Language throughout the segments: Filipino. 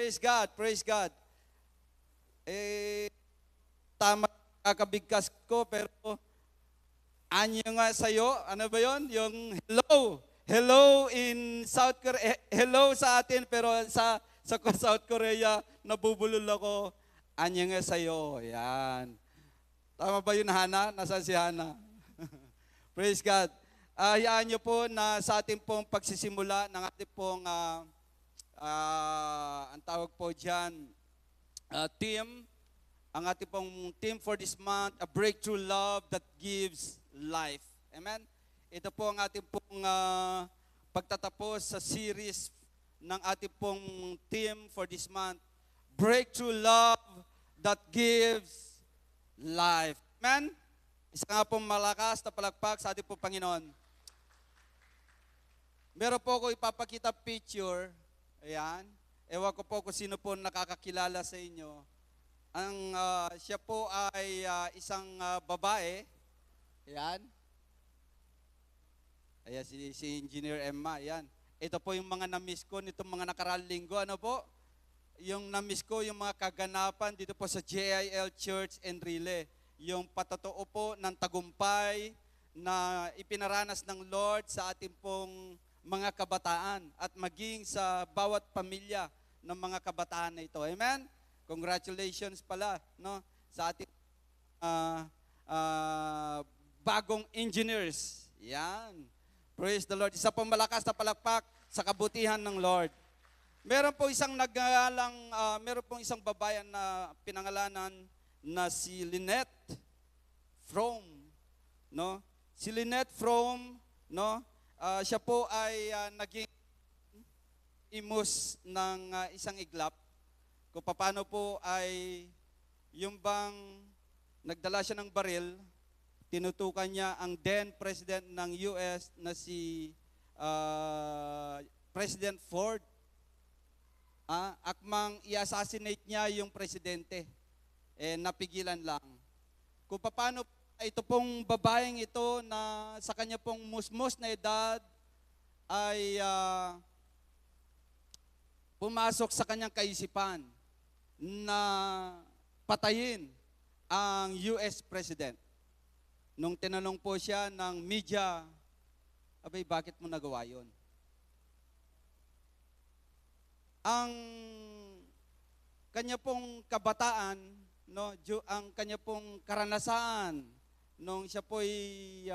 Praise God, praise God. Tama kakabigkas ko, pero anyo nga sa'yo, ano ba yon? Yung hello. Hello in South Korea. Hello sa atin, pero sa South Korea, nabubulol ako. Anyo nga sa'yo. Yan. Tama ba yun, Hana? Nasaan si Hana? Praise God. Hayaan nyo po na sa ating pong pagsisimula ng ating pong, ang tawag po dyan, team, ang ating pong team for this month, a breakthrough love that gives life. Amen? Ito po ang ating pong pagtatapos sa series ng ating pong team for this month, breakthrough love that gives life. Amen? Isa nga pong malakas na palakpak sa ating pong Panginoon. Meron po ako ipapakita picture. Ayan. Ewan ko po kung sino po nakakakilala sa inyo. Siya po ay isang babae. Ayan. Ayan si Engineer Emma. Ayan. Ito po yung mga na-miss ko nitong mga nakaraang linggo. Ano po? Yung na-miss ko yung mga kaganapan dito po sa JIL Church Enrile. Yung patotoo po ng tagumpay na ipinaranas ng Lord sa ating pong mga kabataan at maging sa bawat pamilya ng mga kabataan na ito. Amen? Congratulations pala no, sa ating bagong engineers. Yan. Praise the Lord. Isa pong malakas na palakpak sa kabutihan ng Lord. Meron po isang meron pong isang babayan na pinangalanan na si Lynette From, no? Si Lynette From, no? Siya po ay naging imus ng isang iglap. Kung paano po ay yung bang nagdala siya ng baril, tinutukan niya ang then President ng US na si President Ford. Akmang i-assassinate niya yung presidente. Napigilan lang. Kung paano ito pong babaeng ito na sa kanya pong musmos na edad ay pumasok sa kanyang kaisipan na patayin ang US President. Nung tinanong po siya ng media, abay, bakit mo nagawa yun? Ang kanya pong kabataan, no, ang kanya pong karanasan, nung siya po'y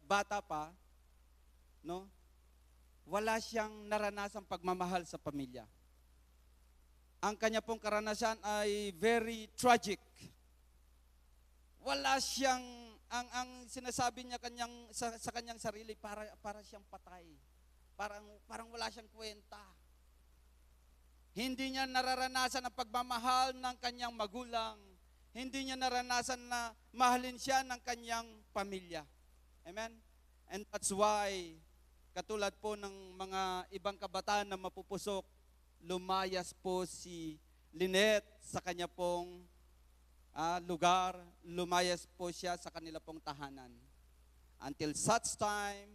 bata pa, no, wala siyang naranasang pagmamahal sa pamilya. Ang kanya pong karanasan ay very tragic. Wala siyang, ang sinasabi niya sa kanyang sarili, para siyang patay. Parang wala siyang kwenta. Hindi niya nararanasan ang pagmamahal ng kanyang magulang. Hindi niya naranasan na mahalin siya ng kanyang pamilya. Amen? And that's why, katulad po ng mga ibang kabataan na mapupusok, lumayas po si Lynette sa kanya pong lugar, lumayas po siya sa kanila pong tahanan. Until such time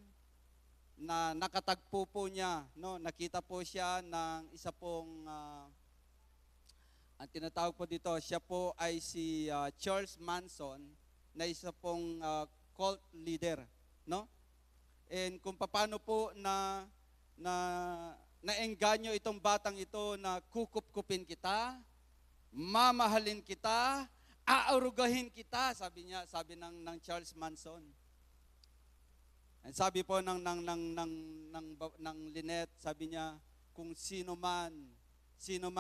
na nakatagpo po niya, no, nakita po siya ng isa pong ang tinatawag po dito, siya po ay si Charles Manson, na isa pong cult leader, no? And kung paano po naengganyo itong batang ito na kukup-kupin kita, mamahalin kita, aarugahin kita, sabi ng Charles Manson. And sabi po ng Lynette, sabi niya, kung sino man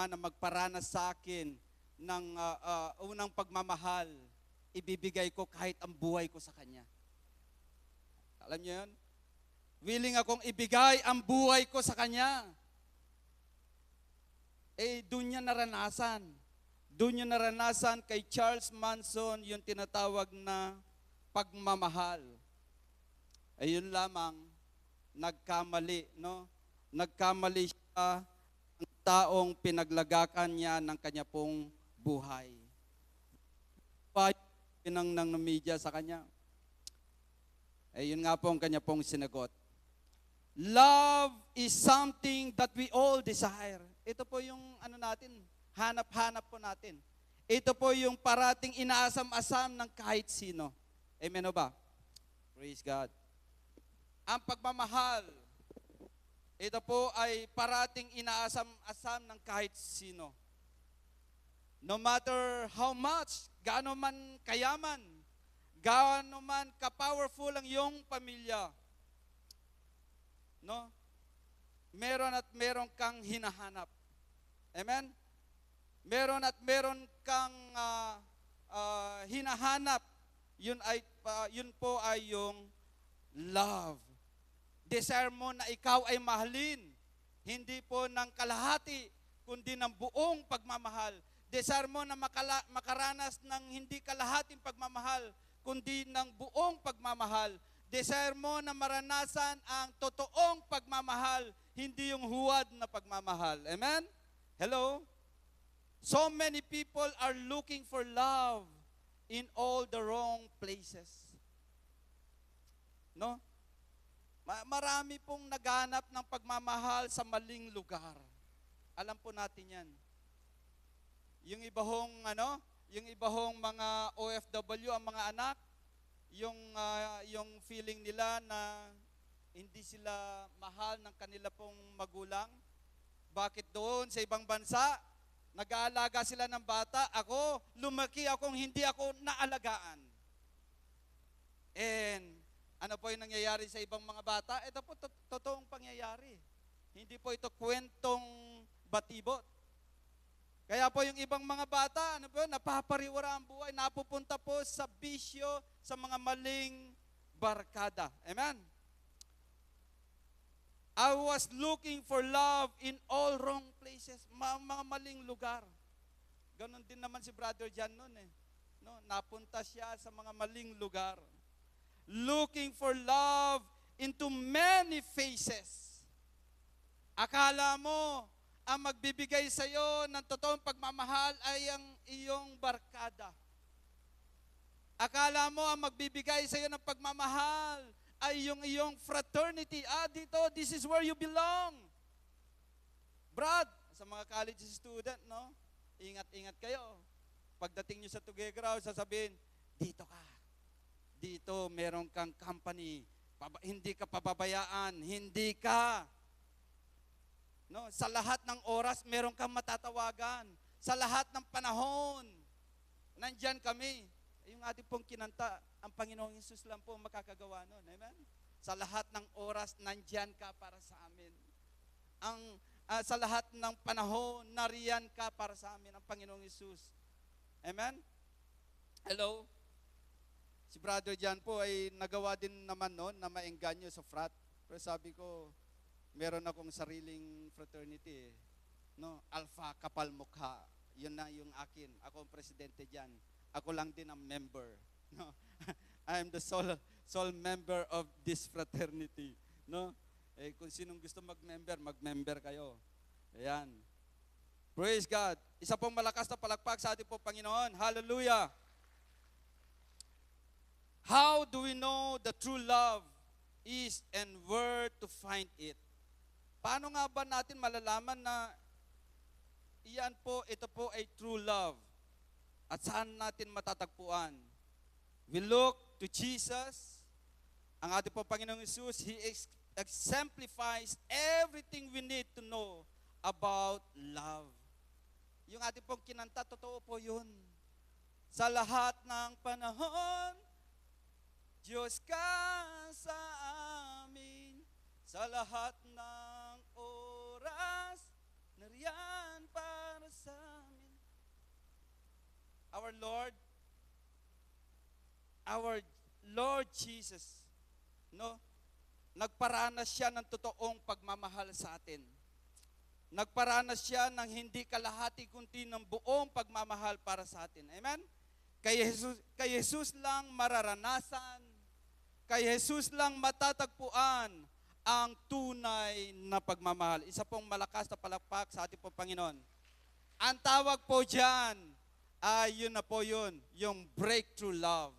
na magparanas sa akin ng unang pagmamahal, ibibigay ko kahit ang buhay ko sa kanya. Alam niyo yun? Willing akong ibigay ang buhay ko sa kanya. Doon niya naranasan. Doon niya naranasan kay Charles Manson yung tinatawag na pagmamahal. Ayun lamang, nagkamali, no? Nagkamali siya ang taong pinaglagakan niya ng kanya pong buhay. Ng media sa kanya. Ayun nga po ang kanya pong sinagot. Love is something that we all desire. ito po yung ano natin, hanap-hanap po natin. Ito po yung parating inaasam-asam ng kahit sino. Amen o ba? Praise God. Ang pagmamahal, ito po ay parating inaasam-asam ng kahit sino. No matter how much, gaano man kayaman, gaano man ka-powerful ang iyong pamilya, no? Meron at meron kang hinahanap. Amen? Meron at meron kang hinahanap. Yun po ay yung love. Desire mo na ikaw ay mahalin. Hindi po ng kalahati, kundi ng buong pagmamahal. Desire mo na makaranas ng hindi kalahating pagmamahal, kundi ng buong pagmamahal. Desire mo na maranasan ang totoong pagmamahal, hindi yung huwad na pagmamahal. Amen? Hello? So many people are looking for love in all the wrong places. No? Marami pong naghanap ng pagmamahal sa maling lugar. Alam po natin yan. Yung iba hong mga OFW, ang mga anak, yung feeling nila na hindi sila mahal ng kanila pong magulang. Bakit doon sa ibang bansa, nag-aalaga sila ng bata, ako, lumaki akong hindi ako naalagaan. And ano po yung nangyayari sa ibang mga bata? Ito po totoong pangyayari. Hindi po ito kwentong batibot. Kaya po yung ibang mga bata, napapariwara ang buhay, napupunta po sa bisyo, sa mga maling barkada. Amen? I was looking for love in all wrong places, mga maling lugar. Ganon din naman si Brother John noon eh. No, napunta siya sa mga maling lugar. Looking for love into many faces. Akala mo, ang magbibigay sa iyo ng totoong pagmamahal ay ang iyong barkada. Akala mo ang magbibigay sa iyo ng pagmamahal ay yung iyong fraternity. Dito, this is where you belong. Brad, sa mga college student, no? Ingat-ingat kayo. Pagdating nyo sa Tuguegarao, sasabihin, dito ka. Dito, meron kang company. Hindi ka pababayaan. Hindi ka. No, sa lahat ng oras, meron kang matatawagan. Sa lahat ng panahon, nandyan kami. Yung ating pong kinanta, ang Panginoong Hesus lang po makakagawa nun. Amen? Sa lahat ng oras, nandyan ka para sa amin. Sa lahat ng panahon, nariyan ka para sa amin, ang Panginoong Hesus. Amen? Hello? Si Brother John po ay nagawa din naman noon na maengganyo sa frat. Pero sabi ko, meron akong sariling fraternity eh. No, Alpha Kapal Mukha. Yun na yung akin. Ako ang presidente diyan. Ako lang din ang member. No. I am the sole member of this fraternity. No? Eh kung sinong gusto mag-member kayo. Ayan. Praise God. Isa pong malakas na palakpak sa ating pong Panginoon. Hallelujah. How do we know the true love is and where to find it? Paano nga ba natin malalaman na ito po ay true love? At saan natin matatagpuan? We look to Jesus, ang ating po Panginoong Hesus. He exemplifies everything we need to know about love. Yung ating pong kinanta, totoo po yun. Sa lahat ng panahon, Diyos ka sa amin. Sa lahat ng oras, nariyan para sa amin. Our Lord Jesus, no? Nagparanas siya ng totoong pagmamahal sa atin. Nagparanas siya ng hindi kalahati kundi ng buong pagmamahal para sa atin. Amen? Kay Jesus lang mararanasan, kay Jesus lang matatagpuan ang tunay na pagmamahal. Isa pong malakas na palakpak sa ating pong Panginoon. Ang tawag po dyan ay yun na po yun, yung breakthrough love.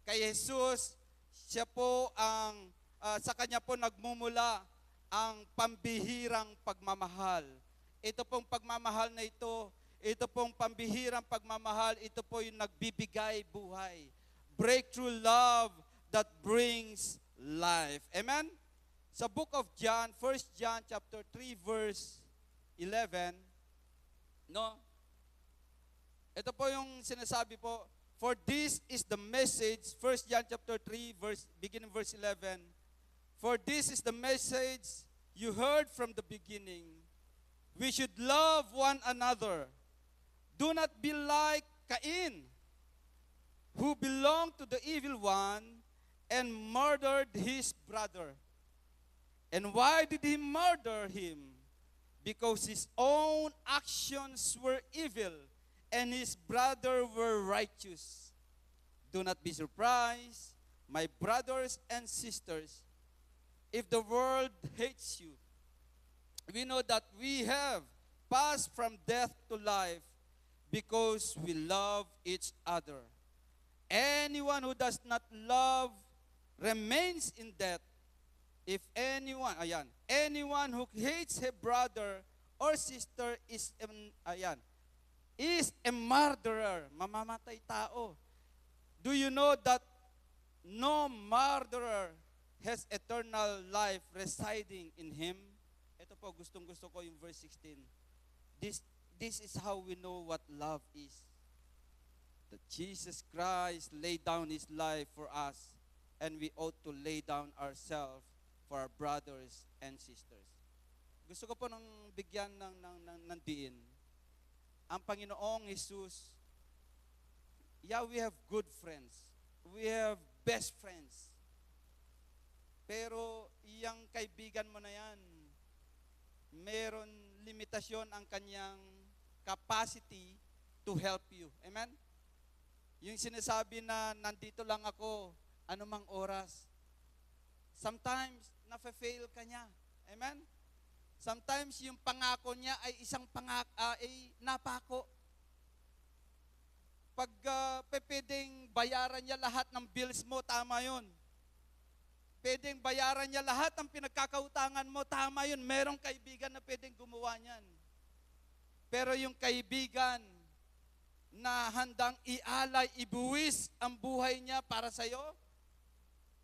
Kay Jesus, siya po sa Kanya po nagmumula ang pambihirang pagmamahal. ito pong pagmamahal na ito pong pambihirang pagmamahal, ito po yung nagbibigay buhay. Breakthrough love that brings life. Amen? Sa book of John, 1 John chapter 3 verse 11, no? Ito po yung sinasabi po, for this is the message, 1 John chapter 3 beginning verse 11. For this is the message you heard from the beginning. We should love one another. Do not be like Cain, who belonged to the evil one and murdered his brother. And why did he murder him? Because his own actions were evil and his brother were righteous. Do not be surprised, my brothers and sisters, if the world hates you. We know that we have passed from death to life because we love each other. Anyone who does not love remains in death. If anyone who hates a brother or sister is a murderer, mamamatay tao. Do you know that no murderer has eternal life residing in him? Ito po, gustong-gusto ko yung verse 16. This is how we know what love is. That Jesus Christ laid down His life for us, and we ought to lay down ourselves for our brothers and sisters. Gusto ko po nang bigyan ng diin. Ang Panginoong Jesus, we have good friends. We have best friends. Pero iyang kaibigan mo na yan, meron limitasyon ang kanyang capacity to help you. Amen? Yung sinasabi na nandito lang ako, anumang oras. Sometimes, nafe-fail ka niya. Amen? Sometimes, yung pangako niya ay isang napako. Pag pwedeng bayaran niya lahat ng bills mo, tama yun. Pwedeng bayaran niya lahat ng pinagkakautangan mo, tama yun. Merong kaibigan na pwedeng gumawa niyan. Pero yung kaibigan na handang ialay, ibuwis ang buhay niya para sa'yo,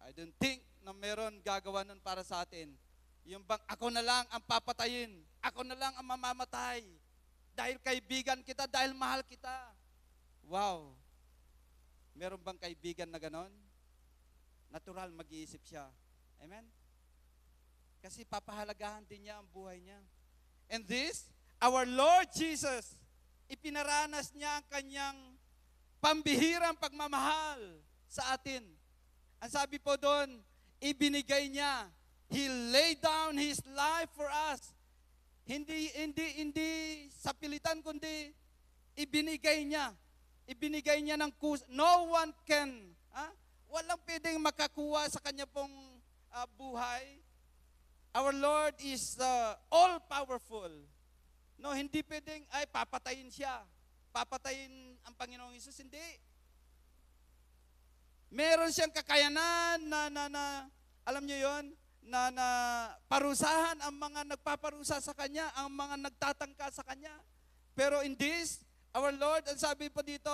I don't think na meron gagawa nun para sa atin. Yung bang ako na lang ang papatayin, ako na lang ang mamamatay, dahil kaibigan kita, dahil mahal kita. Wow! Meron bang kaibigan na ganon? Natural, mag-iisip siya. Amen? Kasi papahalagahan din niya ang buhay niya. And this, our Lord Jesus, ipinaranas niya ang kanyang pambihirang pagmamahal sa atin. Ang sabi po doon, ibinigay niya. He laid down His life for us. Hindi sa pilitan, kundi ibinigay niya. Ibinigay niya ng no one can, walang pwedeng makakuha sa kanya pong buhay. Our Lord is all-powerful. No, hindi pwedeng, papatayin siya. Papatayin ang Panginoong Hesus. Hindi. Meron siyang kakayanan na alam niyo yon, na parusahan ang mga nagpaparusa sa Kanya, ang mga nagtatangka sa Kanya. Pero in this, our Lord, ang sabi po dito,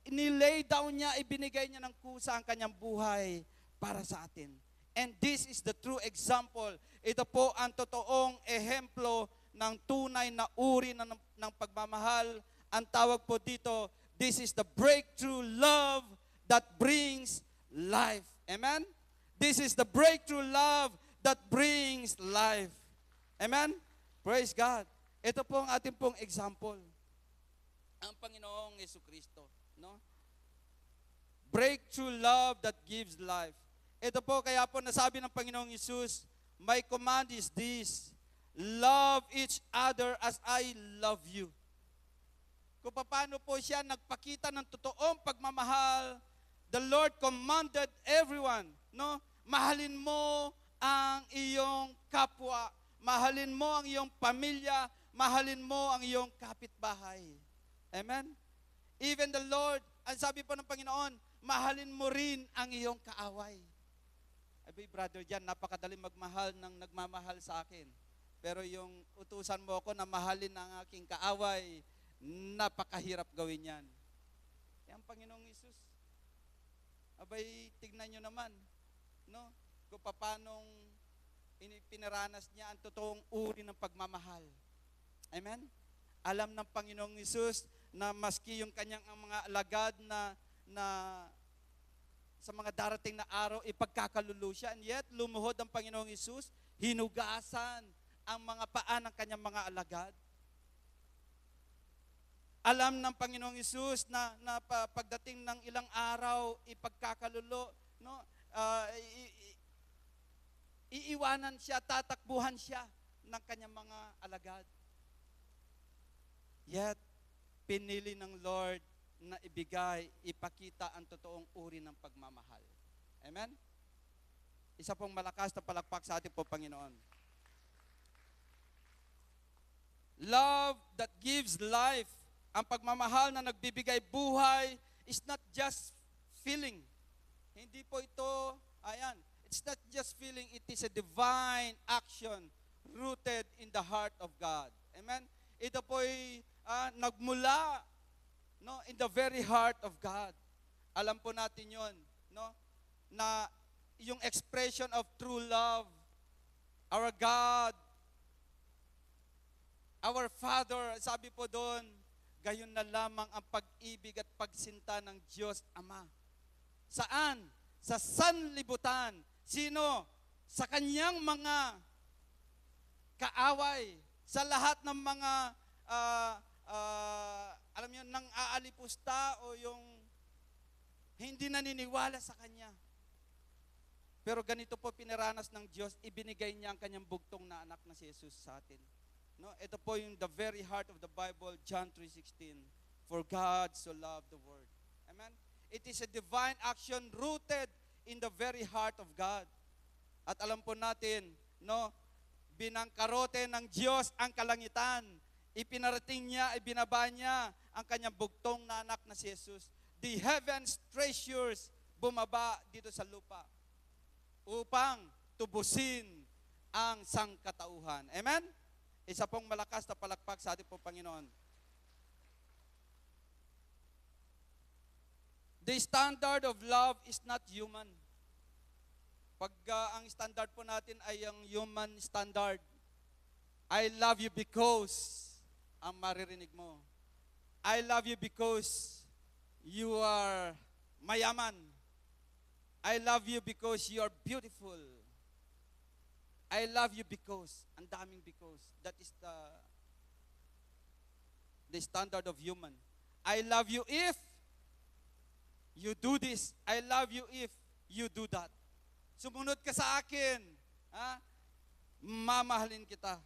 inilay down niya, ibinigay niya ng kusa ang Kanyang buhay para sa atin. And this is the true example. Ito po ang totoong ehemplo ng tunay na uri ng pagmamahal. Ang tawag po dito, this is the breakthrough love that brings life. Amen? This is the breakthrough love that brings life. Amen? Praise God. Ito po ang ating pong example. Ang Panginoong Jesucristo. No? Breakthrough love that gives life. Ito po, kaya po nasabi ng Panginoong Jesus, my command is this, love each other as I love you. Kung paano po siya nagpakita ng totoong pagmamahal, the Lord commanded everyone, no? Mahalin mo ang iyong kapwa, mahalin mo ang iyong pamilya, mahalin mo ang iyong kapitbahay. Amen? Even the Lord, ang sabi po ng Panginoon, mahalin mo rin ang iyong kaaway. Ay, brother, dyan, napakadali magmahal ng nagmamahal sa akin. Pero yung utusan mo ako na mahalin ang aking kaaway, napakahirap gawin yan. Ang Panginoong Isus, abay, tignan nyo naman, no? Kung paanong pinaranas niya ang totoong uri ng pagmamahal. Amen? Alam ng Panginoong Isus na maski yung kanyang ang mga alagad na sa mga darating na araw, ipagkakalulo siya. And yet, lumuhod ang Panginoong Isus, hinugasan ang mga paa ng kanyang mga alagad. Alam ng Panginoong Isus na pagdating ng ilang araw, ipagkakalulo, no? Iiwanan siya, tatakbuhan siya ng kanyang mga alagad. Yet, pinili ng Lord na ibigay, ipakita ang totoong uri ng pagmamahal. Amen? Isa pong malakas na palakpak sa ating po, Panginoon. Love that gives life. Ang pagmamahal na nagbibigay buhay is not just feeling. Hindi po ito, it's not just feeling, it is a divine action rooted in the heart of God. Amen? Ito po ay nagmula, no, in the very heart of God. Alam po natin 'yon, no? Na yung expression of true love, our God, our Father, sabi po doon, gayon na lamang ang pag-ibig at pagsinta ng Diyos Ama. Saan? Sa sanlibutan. Sino? Sa kanyang mga kaaway, sa lahat ng mga alam niyo, nang aalipusta o yung hindi naniniwala sa Kanya. Pero ganito po pinaranas ng Diyos, ibinigay niya ang Kanyang bugtong na anak na si Jesus sa atin. No, ito po yung the very heart of the Bible, John 3:16. For God so loved the world. Amen? It is a divine action rooted in the very heart of God. At alam po natin, no, binangkarote ng Diyos ang kalangitan. Ipinarating niya, ibinaba niya ang kanyang bugtong na anak na si Jesus. The heavens treasures bumaba dito sa lupa upang tubusin ang sangkatauhan. Amen? Isa pong malakas na palakpak sa ating pong Panginoon. The standard of love is not human. Pag ang standard po natin ay ang human standard, I love you because, ang maririnig mo, I love you because you are mayaman. I love you because you are beautiful. I love you because, ang daming because. That is the standard of human. I love you if you do this. I love you if you do that. Sumunod ka sa akin, ha? Mamahalin kita.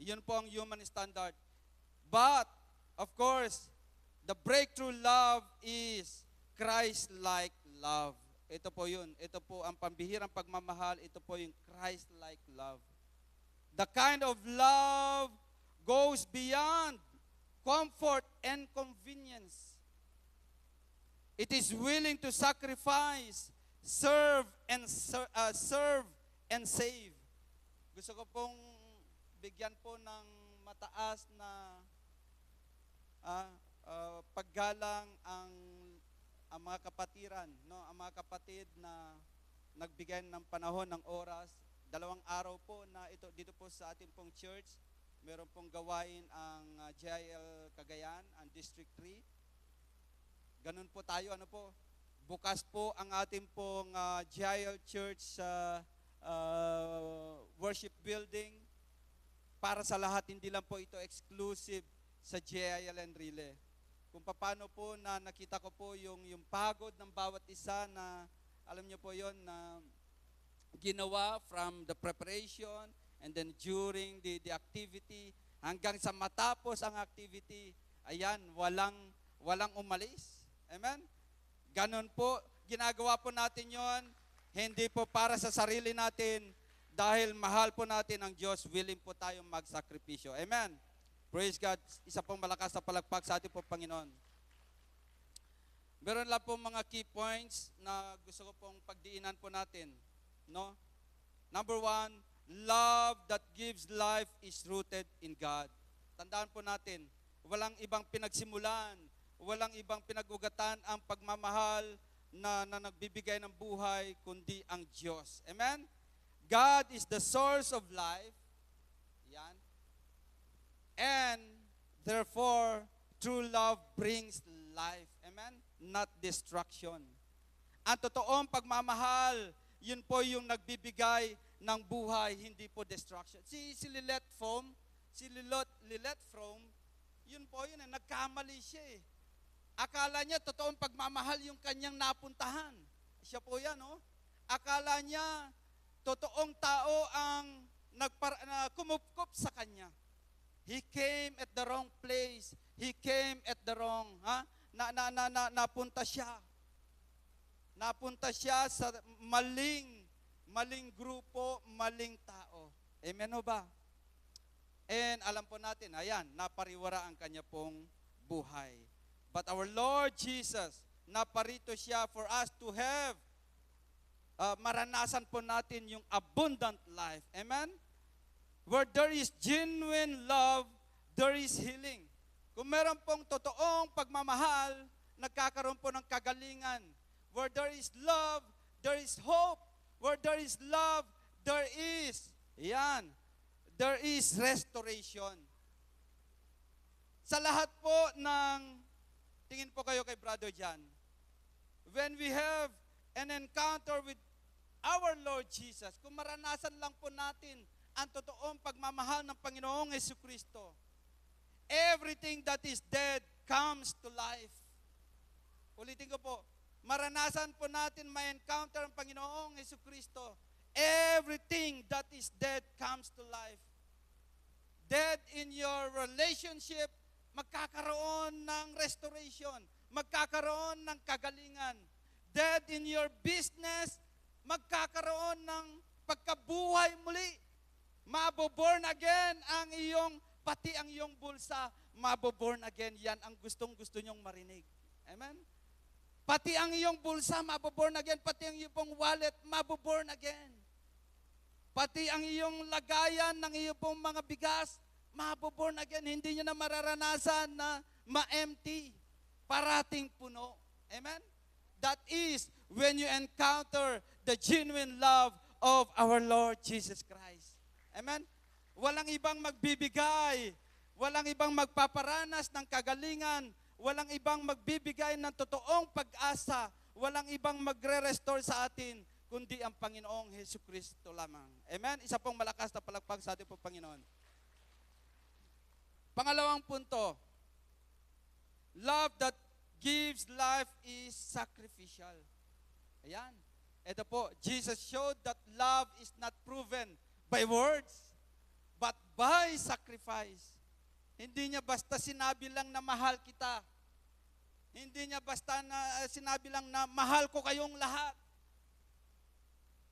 Yun po ang human standard. But, of course, the breakthrough love is Christ-like love. Ito po yun. Ito po ang pambihirang pagmamahal. Ito po yung Christ-like love. The kind of love goes beyond comfort and convenience. It is willing to sacrifice, serve and save. Gusto ko pong bigyan po ng mataas na paggalang ang mga kapatiran, no? Ang mga kapatid na nagbigay ng panahon ng oras. 2 araw po na ito dito po sa ating pong church, meron pong gawain ang JIL Cagayan, ang District 3. Ganun po tayo, ano po? Bukas po ang ating pong JIL Church worship building para sa lahat, hindi lang po ito exclusive sa JIL Enrile. Kung paano po na nakita ko po yung pagod ng bawat isa na, alam niyo po yon na ginawa from the preparation and then during the activity hanggang sa matapos ang activity, ayan, walang umalis. Amen? Ganon po, ginagawa po natin yon, hindi po para sa sarili natin, dahil mahal po natin ang Diyos, willing po tayong magsakripisyo. Amen? Praise God. Isa pong malakas na palakpak sa ating po, Panginoon. Meron lang po mga key points na gusto ko pong pagdiinan po natin. No? Number 1, love that gives life is rooted in God. Tandaan po natin, walang ibang pinagsimulan, walang ibang pinagugatan ang pagmamahal na nagbibigay ng buhay, kundi ang Diyos. Amen? God is the source of life. Yan. And therefore, true love brings life. Amen? Not destruction. Ang totoong pagmamahal, yun po yung nagbibigay ng buhay, hindi po destruction. Si Lilette From, yun po yun, nagkamali siya eh. Akala niya totoong pagmamahal yung kanyang napuntahan. Siya po yan, no? Akala niya totoong tao ang kumupkup sa kanya. He came at the wrong place. He came at the wrong, napunta siya. Napunta siya sa maling grupo, maling tao. Amen o ba? And alam po natin, ayan, napariwara ang kanya pong buhay. But our Lord Jesus, naparito siya for us to have, maranasan po natin yung abundant life. Amen? Where there is genuine love, there is healing. Kung meron pong totoong pagmamahal, nagkakaroon po ng kagalingan. Where there is love, there is hope. Where there is love, there is, there is restoration. Sa lahat po ng, tingin po kayo kay Brother John, when we have an encounter with our Lord Jesus, kung maranasan lang po natin ang totoong pagmamahal ng Panginoong Jesucristo, everything that is dead comes to life. Ulitin ko po, maranasan po natin may encounter ang Panginoong Jesucristo, everything that is dead comes to life. Dead in your relationship, magkakaroon ng restoration, magkakaroon ng kagalingan. Dead in your business, magkakaroon ng pagkabuhay muli. Maboborn again ang pati ang iyong bulsa, maboborn again. Yan ang gustong-gusto nyong marinig. Amen? Pati ang iyong bulsa, maboborn again. Pati ang iyong wallet, maboborn again. Pati ang iyong lagayan ng iyong mga bigas, maboborn again. Hindi nyo na mararanasan na ma-empty. Parating puno. Amen? That is when you encounter the genuine love of our Lord Jesus Christ. Amen? Walang ibang magbibigay. Walang ibang magpaparanas ng kagalingan. Walang ibang magbibigay ng totoong pag-asa. Walang ibang magre-restore sa atin, kundi ang Panginoong Jesucristo lamang. Amen? Isa pong malakas na palakpak sa ating pong Panginoon. Pangalawang punto, love that gives life is sacrificial. Ayan. Ito po, Jesus showed that love is not proven by words, but by sacrifice. Hindi niya basta sinabi lang na mahal kita. Hindi niya basta na sinabi lang na mahal ko kayong lahat.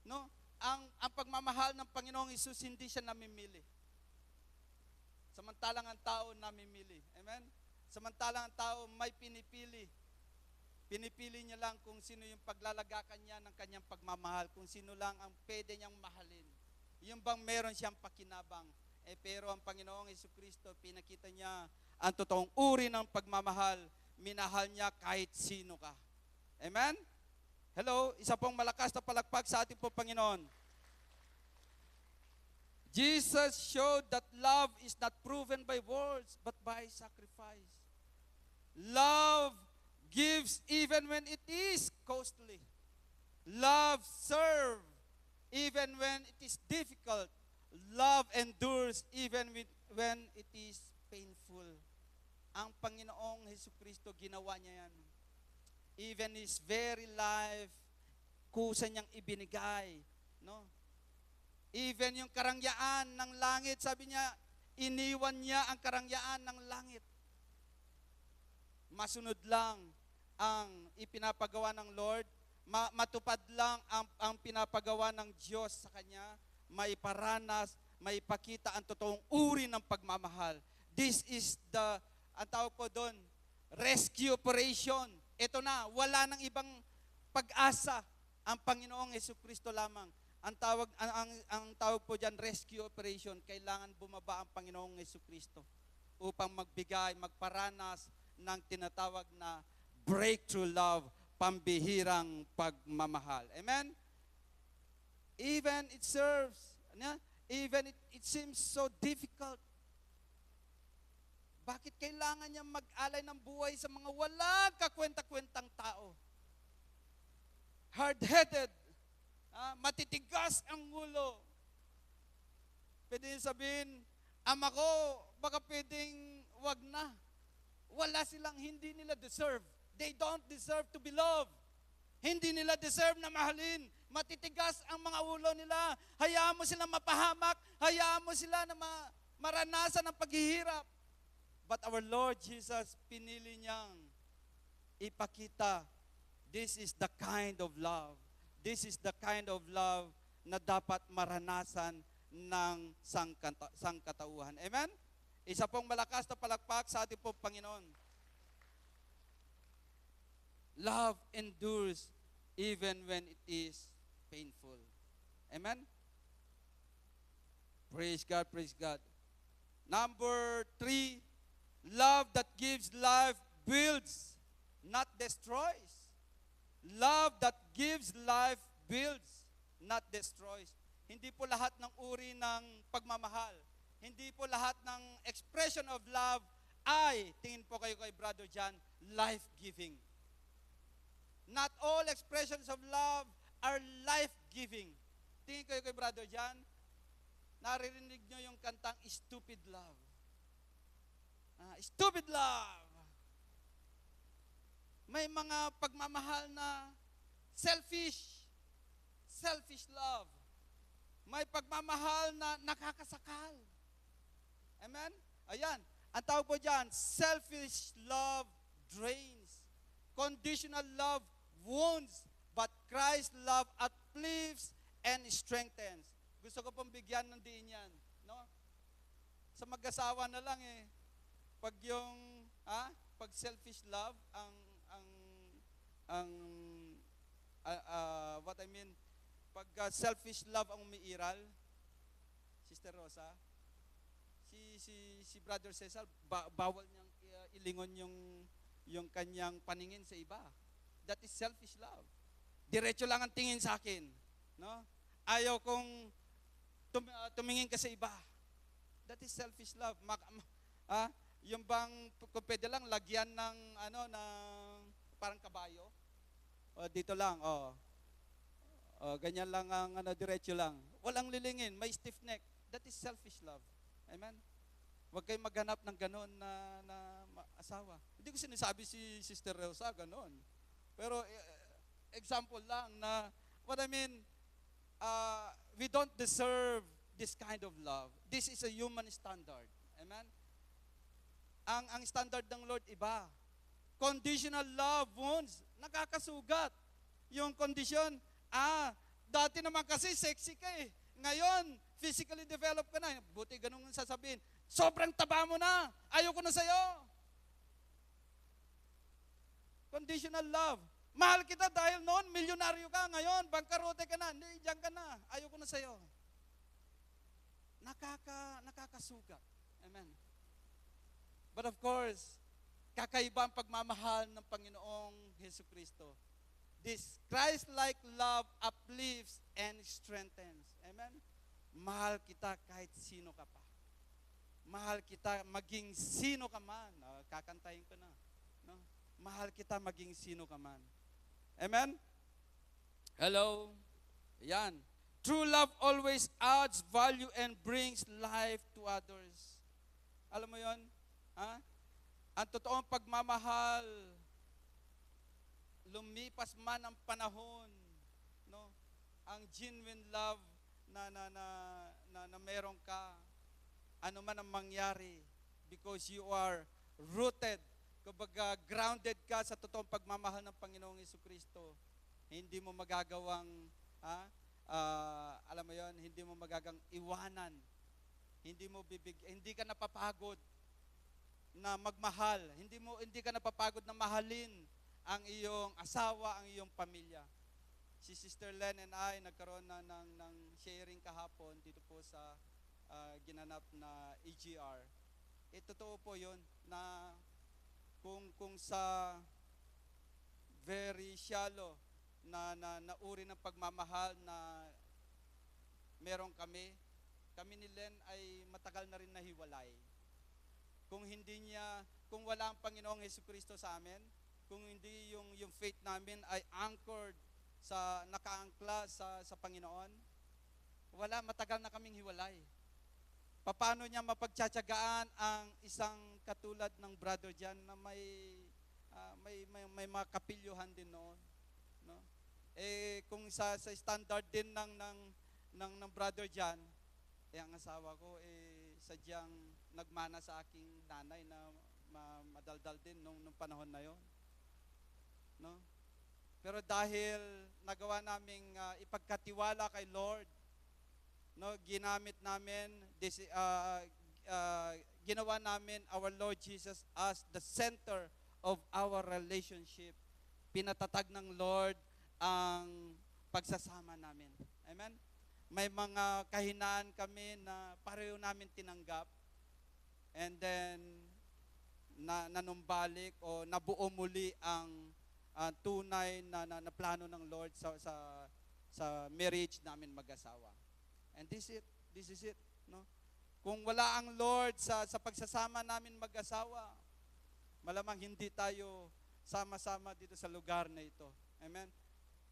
No? Ang pagmamahal ng Panginoong Hesus, hindi siya namimili. Samantalang ang tao namimili. Amen? Samantalang ang tao may pinipili. Pinipili niya lang kung sino yung paglalagakan niya ng kanyang pagmamahal, kung sino lang ang pwede niyang mahalin. Yung bang meron siyang pakinabang. Pero ang Panginoong Jesucristo, pinakita niya ang totoong uri ng pagmamahal. Minahal niya kahit sino ka. Amen? Hello? Isa pong malakas na palakpak sa ating po Panginoon. Jesus showed that love is not proven by words, but by sacrifice. Love gives even when it is costly. Love serves even when it is difficult. Love endures even when it is painful. Ang Panginoong Jesucristo, ginawa niya yan. Even His very life, kusa niyang ibinigay. No? Even yung karangyaan ng langit, sabi niya, iniwan niya ang karangyaan ng langit. Masunod lang ang ipinapagawa ng Lord, matupad lang ang pinapagawa ng Diyos sa Kanya, maiparanas, maipakita ang totoong uri ng pagmamahal. This is ang tawag po doon, rescue operation. Ito na, wala nang ibang pag-asa. Ang Panginoong Jesucristo lamang ang tawag po diyan rescue operation. Kailangan bumaba ang Panginoong Jesucristo upang magbigay, magparanas ng tinatawag na breakthrough love, pambihirang pagmamahal. Amen? Even it serves, even it seems so difficult. Bakit kailangan niya mag-alay ng buhay sa mga walang kakwenta-kwentang tao? Hard-headed, matitigas ang ulo. Pwede sabihin, ama ko, baka pwedeng wag na. Wala silang, hindi nila deserve. They don't deserve to be loved. Hindi nila deserve na mahalin. Matitigas ang mga ulo nila. Hayaan mo sila mapahamak. Hayaan mo sila na maranasan ang paghihirap. But our Lord Jesus, pinili niyang ipakita, this is the kind of love. This is the kind of love na dapat maranasan ng sangkatauhan. Amen? Isa pong malakas na palakpak sa ating pong Panginoon. Love endures even when it is painful. Amen? Praise God, praise God. Number 3, love that gives life builds, not destroys. Love that gives life builds, not destroys. Hindi po lahat ng uri ng pagmamahal, hindi po lahat ng expression of love ay, tingin po kayo kay Brother John, life-giving. Not all expressions of love are life-giving. Tingin kayo kay Brother John, naririnig nyo yung kantang Stupid Love. Stupid love. May mga pagmamahal na selfish love. May pagmamahal na nakakasakal. Amen? Ayan. Ang tawag po dyan, selfish love drains. Conditional love wounds. But Christ's love uplifts and strengthens. Gusto ko pong bigyan ng diin yan. No? Sa mag-asawa na lang pag yung pag selfish love what I mean, pag selfish love ang umiiral, Sister Rosa, si Brother Cesar, bawal niyang ilingon yung kanyang paningin sa iba. That is selfish love. Diretso lang ang tingin sa akin, no? Ayaw kong tumingin ka sa iba. That is selfish love. Yung bang kung pwede lang lagyan ng parang kabayo. Dito lang, ganyan lang ang diretso lang. Walang lilingin, may stiff neck. That is selfish love. Amen. Huwag kayong maghanap ng ganon na asawa. Hindi ko sinasabi si Sister Rosa ganon. Pero example lang na what I mean, we don't deserve this kind of love. This is a human standard. Amen. Ang standard ng Lord iba. Conditional love wounds, nakakasugat. Yung condition, dati naman kasi sexy ka eh. Ngayon, physically developed ka na. Buti ganun sasabihin. Sobrang taba mo na. Ayoko na sa'yo. Conditional love. Mahal kita dahil noon, milyonaryo ka. Ngayon, bangkarote ka na. Hindi, diyan ka na. Ayoko na sa'yo. Nakakasugat. Amen. But of course, kakaiba ang pagmamahal ng Panginoong Jesucristo. This Christ-like love uplifts and strengthens. Amen? Mahal kita kahit sino ka pa. Mahal kita maging sino ka man. Kakantahin ko na. No? Mahal kita maging sino ka man. Amen? Hello? Yan. True love always adds value and brings life to others. Alam mo yon? Ang totoong pagmamahal, lumipas man ang panahon, no? Ang genuine love na meron ka, ano man ang mangyari, because you are rooted, kumbaga grounded ka sa totoong pagmamahal ng Panginoong Jesucristo, hindi mo magagawang, alam mo yon, hindi mo magagang iwanan, hindi ka napapagod na magmahal, hindi ka napapagod na mahalin ang iyong asawa, ang iyong pamilya. si Sister Len and I nagkaroon ng sharing kahapon dito po sa ginanap na AGR. Totoo po yun na kung sa very shallow na uri ng pagmamahal na meron kami ni Len ay matagal na rin nahiwalay. Kung wala ang Panginoong Hesukristo sa amin, kung hindi yung faith namin ay anchored nakaangkla sa Panginoon, matagal na kaming hiwalay. Paano niya mapagtsatsagaan ang isang katulad ng brother diyan na may mga kapilyuhan din noon, no? Kung sa standard din ng brother diyan, ang asawa ko sadyang nagmana sa aking nanay na madaldal din nung panahon na yon, no? Pero dahil nagawa naming ipagkatiwala kay Lord, no, ginawa namin our Lord Jesus as the center of our relationship. Pinatatag ng Lord ang pagsasama namin. Amen? May mga kahinaan kami na pareho namin tinanggap, and then nanumbalik o nabuo muli ang tunay na plano ng Lord sa marriage namin mag-asawa. And this is it, no? Kung wala ang Lord sa pagsasama namin mag-asawa, malamang hindi tayo sama-sama dito sa lugar na ito. Amen?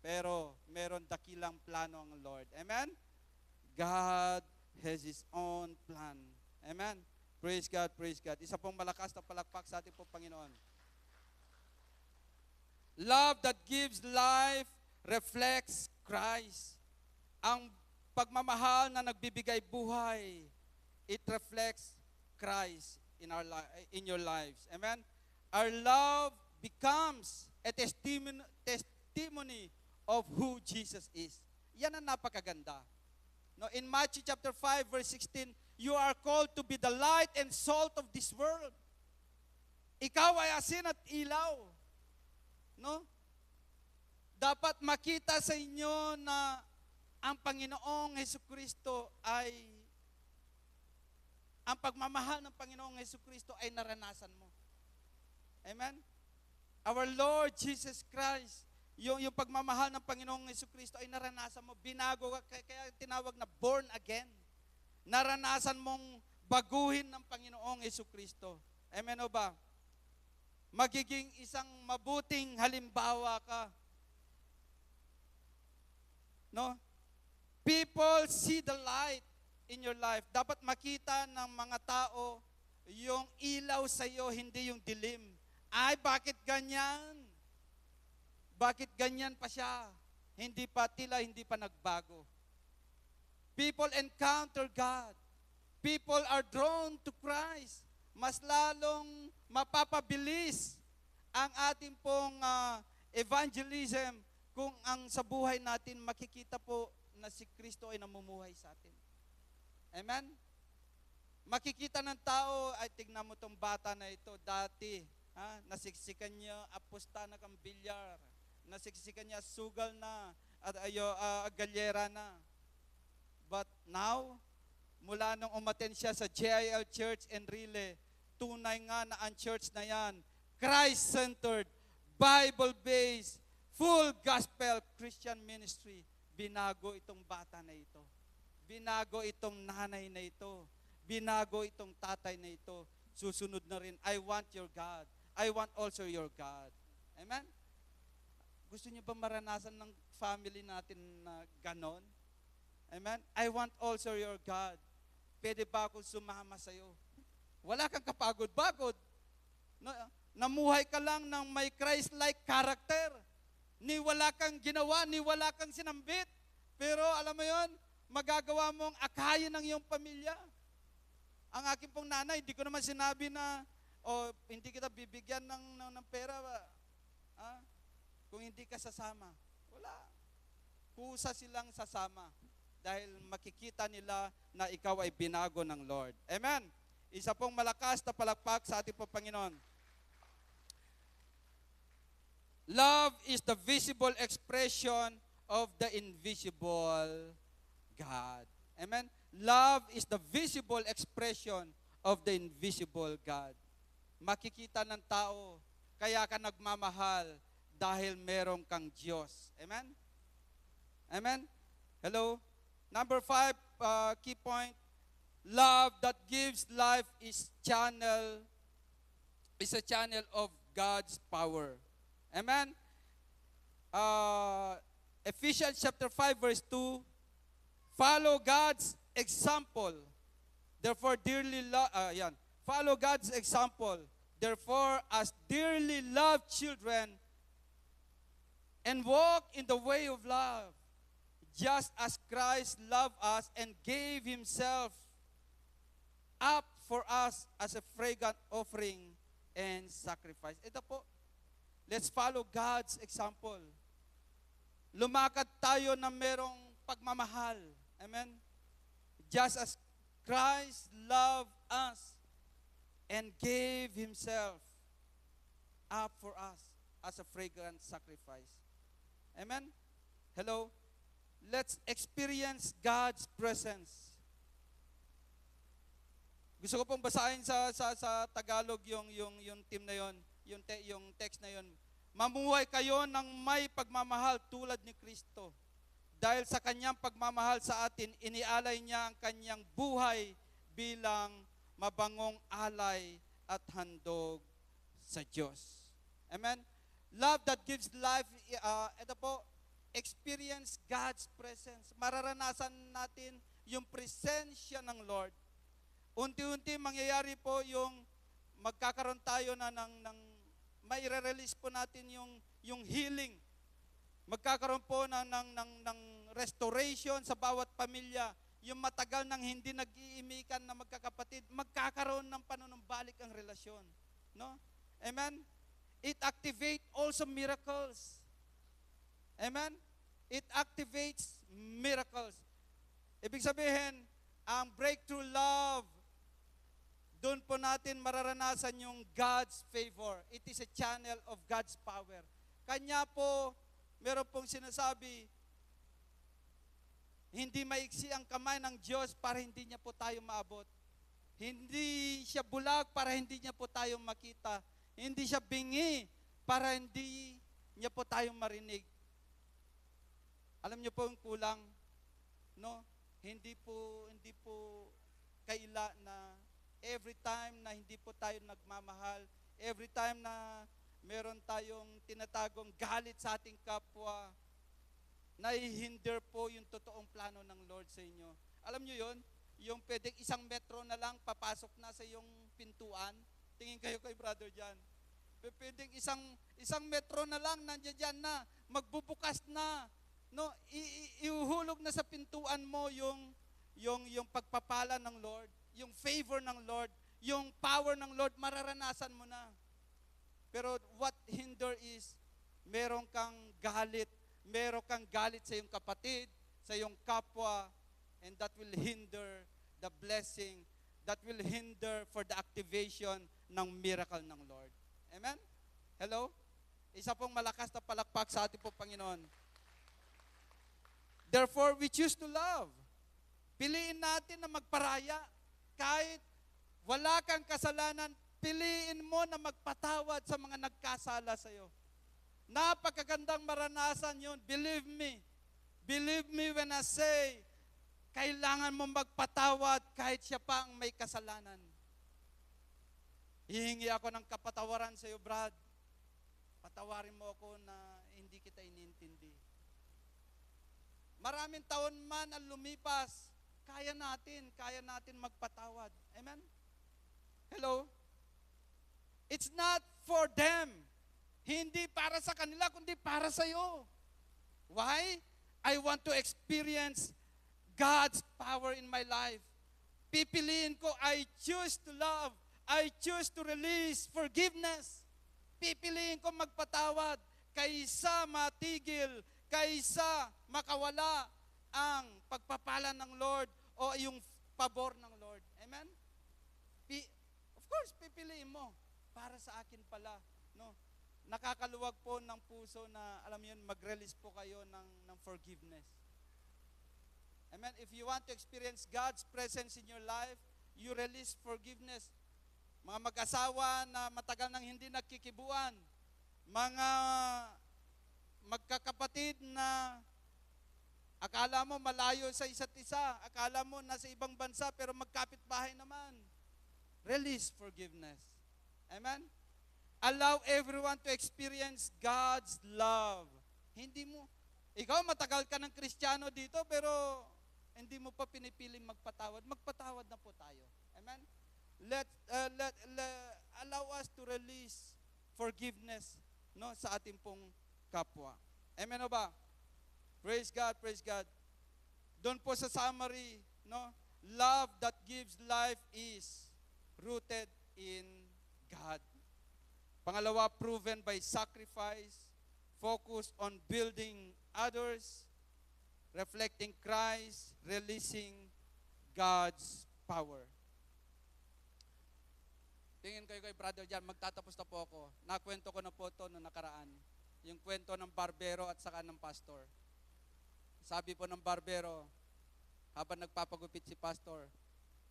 Pero meron dakilang plano ang Lord. Amen? God has His own plan. Amen? Praise God, praise God. Isa pong malakas na palakpak sa ating pong Panginoon. Love that gives life reflects Christ. Ang pagmamahal na nagbibigay buhay, it reflects Christ in your lives. Amen? Our love becomes a testimony of who Jesus is. Yan ang napakaganda. No, in Matthew chapter 5 verse 16, you are called to be the light and salt of this world. Ikaw ay asin at ilaw. No? Dapat makita sa inyo na ang Panginoong Hesukristo ang pagmamahal ng Panginoong Hesukristo ay naranasan mo. Amen? Our Lord Jesus Christ, yung pagmamahal ng Panginoong Hesukristo ay naranasan mo. Binago ka, kaya tinawag na born again. Naranasan mong baguhin ng Panginoong Hesukristo. Amen o ba? Magiging isang mabuting halimbawa ka. No? People see the light in your life. Dapat makita ng mga tao yung ilaw sa iyo, hindi yung dilim. Ay, bakit ganyan? Bakit ganyan pa siya? Hindi pa nagbago. People encounter God. People are drawn to Christ. Mas lalong mapapabilis ang ating pong evangelism kung ang sa buhay natin makikita po na si Kristo ay namumuhay sa atin. Amen? Makikita ng tao, ay tignan mo tong bata na ito, dati, nasiksikan niya apusta na kang bilyar, nasiksikan niya sugal na, at galyera na. But now, mula nung umaten siya sa JIL Church Enrile, tunay nga na ang church na yan, Christ-centered, Bible-based, full gospel Christian ministry. Binago itong bata na ito. Binago itong nanay na ito. Binago itong tatay na ito. Susunod na rin, I want your God. I want also your God. Amen? Gusto niyo ba maranasan ng family natin na ganon? Amen? I want also your God. Pwede ba akong sumama sa'yo? Wala kang kapagod-bagod. No, namuhay ka lang ng may Christ-like character. Ni wala kang ginawa, ni wala kang sinambit. Pero alam mo yon, magagawa mong akayin ng iyong pamilya. Ang aking pong nanay, hindi ko naman sinabi na, hindi kita bibigyan ng pera ba? Kung hindi ka sasama. Wala. Kusa silang sasama. Dahil makikita nila na ikaw ay binago ng Lord. Amen? Isa pong malakas na palakpak sa ating pong Panginoon. Love is the visible expression of the invisible God. Amen? Love is the visible expression of the invisible God. Makikita ng tao, kaya ka nagmamahal dahil meron kang Diyos. Amen? Amen? Hello? Number 5, key point. Love that gives life is a channel of God's power. Amen? Ephesians chapter 5 verse 2, follow God's example. Therefore, follow God's example. Therefore, as dearly loved children, and walk in the way of love, just as Christ loved us and gave Himself up for us as a fragrant offering and sacrifice. Ito po, let's follow God's example. Lumakad tayo na merong pagmamahal. Amen? Just as Christ loved us and gave Himself up for us as a fragrant sacrifice. Amen? Hello? Let's experience God's presence. Gusto ko pong basahin sa Tagalog yung team na yon, yung text na yon. Mamuhay kayo ng may pagmamahal tulad ni Kristo. Dahil sa kanyang pagmamahal sa atin, inialay niya ang kanyang buhay bilang mabangong alay at handog sa Diyos. Amen? Love that gives life, ito po, experience God's presence. Mararanasan natin yung presensya ng Lord. Unti-unti mangyayari po yung magkakaroon tayo na ng maire-release po natin yung healing. Magkakaroon po ng restoration sa bawat pamilya. Yung matagal nang hindi nag-iimikan na magkakapatid, magkakaroon ng panunumbalik ang relasyon. No? Amen? It activates also miracles. Amen? It activates miracles. Ibig sabihin, ang breakthrough love, doon po natin mararanasan yung God's favor. It is a channel of God's power. Kanya po, meron pong sinasabi, hindi maiksi ang kamay ng Diyos para hindi niya po tayo maabot. Hindi siya bulag para hindi niya po tayo makita. Hindi siya bingi para hindi niya po tayo marinig. Alam niyo po yung kulang, no? Hindi po kaila na every time na hindi po tayo nagmamahal, every time na meron tayong tinatagong galit sa ating kapwa, naihinder po yung totoong plano ng Lord sa inyo. Alam niyo yon? Yung pwedeng 1 metro na lang papasok na sa iyong pintuan. Tingin kayo kay brother dyan. Pwedeng isang metro na lang nandiyan dyan na, magbubukas na. No, iuhulog na sa pintuan mo yung pagpapala ng Lord, yung favor ng Lord, yung power ng Lord, mararanasan mo na. Pero what hinder is, meron kang galit sa iyong kapatid, sa iyong kapwa, and that will hinder the blessing, that will hinder for the activation ng miracle ng Lord. Amen? Hello? Isa pong malakas na palakpak sa ating pong Panginoon. Therefore, we choose to love. Piliin natin na magparaya. Kahit wala kang kasalanan, piliin mo na magpatawad sa mga nagkasala sa iyo. Napakagandang maranasan yun. Believe me. Believe me when I say, kailangan mo magpatawad kahit siya pa ang may kasalanan. Hihingi ako ng kapatawaran sa iyo, Brad. Patawarin mo ako na hindi kita inintindi. Maraming taon man ang lumipas, kaya natin magpatawad. Amen? Hello? It's not for them. Hindi para sa kanila, kundi para sa iyo. Why? I want to experience God's power in my life. Pipiliin ko, I choose to love. I choose to release forgiveness. Pipiliin ko magpatawad kaysa matigil, kaysa makawala ang pagpapala ng Lord o yung pabor ng Lord. Amen? Of course, pipiliin mo para sa akin pala, no? nakakaluwag po ng puso na, alam mo yun, mag-release po kayo ng forgiveness. Amen? If you want to experience God's presence in your life, you release forgiveness. Mga mag-asawa na matagal nang hindi nagkikibuan, mga magkakapatid na akala mo malayo sa isa't isa, akala mo nasa ibang bansa pero magkapit-bahay naman. Release forgiveness. Amen? Allow everyone to experience God's love. Hindi mo, ikaw matagal ka ng Kristiyano dito pero hindi mo pa pinipiling magpatawad. Magpatawad na po tayo. Amen? Allow us to release forgiveness, no, sa ating pong kapwa. Amen o ba? Praise God, praise God. Doon po sa summary, no, love that gives life is rooted in God. Pangalawa, proven by sacrifice, focused on building others, reflecting Christ, releasing God's power. Tingin kayo kay brother dyan, magtatapos na po ako. Nakwento ko na po ito noong nakaraan. Yung kwento ng barbero at saka ng pastor. Sabi po ng barbero, habang nagpapagupit si pastor,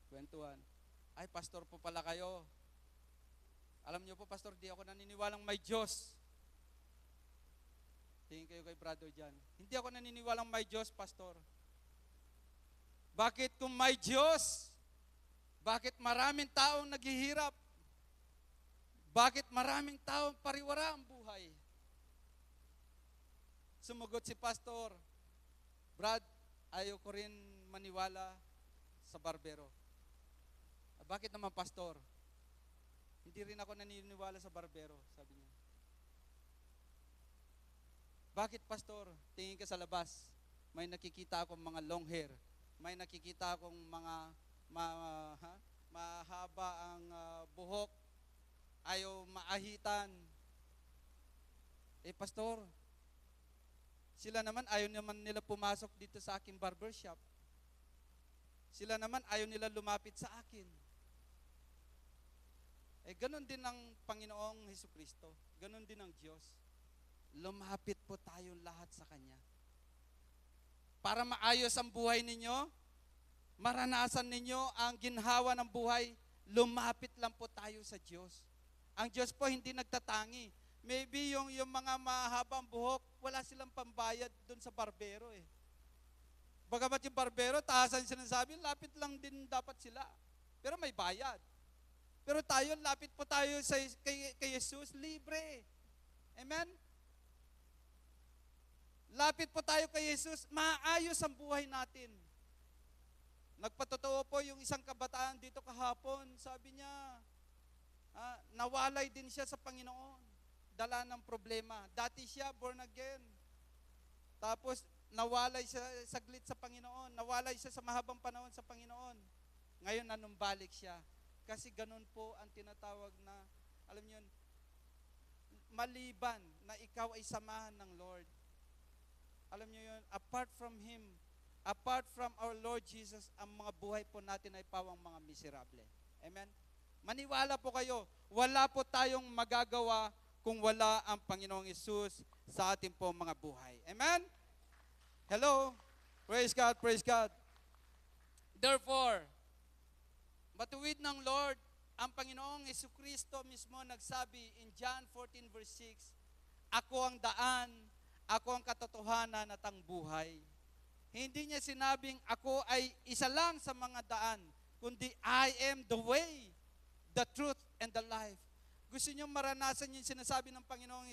kwentuhan, ay pastor po pala kayo. Alam niyo po pastor, di ako naniniwalang may Diyos. Tingin kayo kay brother dyan. Hindi ako naniniwalang may Diyos, pastor. Bakit kung may Diyos? Bakit maraming taong naghihirap? Bakit maraming taong pariwara ang buhay? Sumugot si pastor, Brad, ayaw ko rin maniwala sa barbero. Bakit naman pastor? Hindi rin ako naniniwala sa barbero, sabi niya. Bakit pastor? Tingin ka sa labas, may nakikita akong mga long hair, may nakikita akong mga mahaba ang buhok, ayaw maahitan. Pastor, sila naman ayaw naman nila pumasok dito sa aking barbershop. Sila naman ayaw nila lumapit sa akin. Ganon din ang Panginoong Hesukristo. Ganon din ang Diyos. Lumapit po tayong lahat sa Kanya. Para maayos ang buhay ninyo, maranasan ninyo ang ginhawa ng buhay, lumapit lang po tayo sa Diyos. Ang Diyos po hindi nagtatangi. Maybe yung mga mahabang buhok, wala silang pambayad doon sa barbero eh. Bagamat yung barbero, taasan sinasabi, lapit lang din dapat sila. Pero may bayad. Pero tayo, lapit po tayo kay Jesus, libre. Amen? Lapit po tayo kay Jesus, maayos ang buhay natin. Nagpatotoo po yung isang kabataan dito kahapon, sabi niya, nawalay din siya sa Panginoon. Dala ng problema. Dati siya born again. Tapos nawalay siya saglit sa Panginoon. Nawalay siya sa mahabang panahon sa Panginoon. Ngayon nanumbalik siya. Kasi ganun po ang tinatawag na, alam niyo yun, maliban na ikaw ay samahan ng Lord. Alam niyo yun, apart from Him, apart from our Lord Jesus, ang mga buhay po natin ay pawang mga miserable. Amen? Maniwala po kayo, wala po tayong magagawa kung wala ang Panginoong Hesus sa ating po mga buhay. Amen? Hello? Praise God, praise God. Therefore, matuwid ng Lord, ang Panginoong Hesukristo mismo nagsabi in John 14 verse 6, ako ang daan, ako ang katotohanan at ang buhay. Hindi niya sinabing ako ay isa lang sa mga daan, kundi I am the way, the truth, and the life. Gusto niyo maranasan yung sinasabi ng Panginoong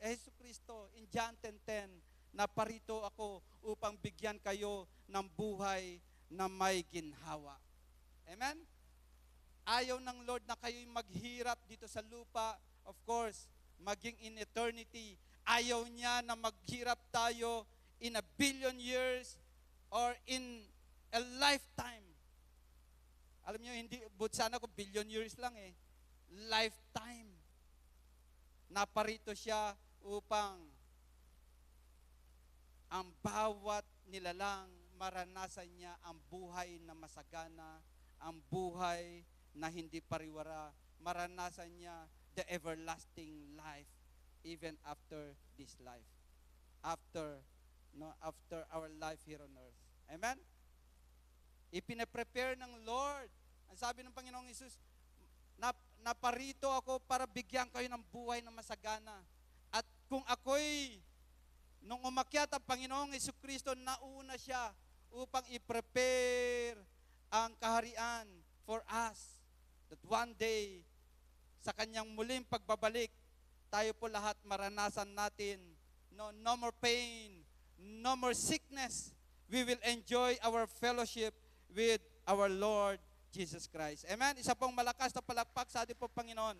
Hesukristo in John 10:10 na parito ako upang bigyan kayo ng buhay na may ginhawa. Amen? Ayaw ng Lord na kayo'y maghirap dito sa lupa, of course, maging in eternity. Ayaw niya na maghirap tayo in a billion years or in a lifetime. Alam niyo, hindi, but sana ko billion years lang eh. Lifetime. Naparito siya upang ang bawat nilalang maranasan niya ang buhay na masagana, ang buhay na hindi pariwara, maranasan niya the everlasting life. even after this life. After, no, after our life here on earth. Amen? Ipine-prepare ng Lord. Ang sabi ng Panginoong Hesus, naparito ako para bigyan kayo ng buhay na masagana. At kung ako'y, nung umakyat ang Panginoong Hesukristo, nauna siya upang i-prepare ang kaharian for us. That one day, sa kanyang muling pagbabalik, tayo po lahat maranasan natin, no more pain, no more sickness. We will enjoy our fellowship with our Lord Jesus Christ. Amen? Isa pong malakas na palakpak sa ating po Panginoon.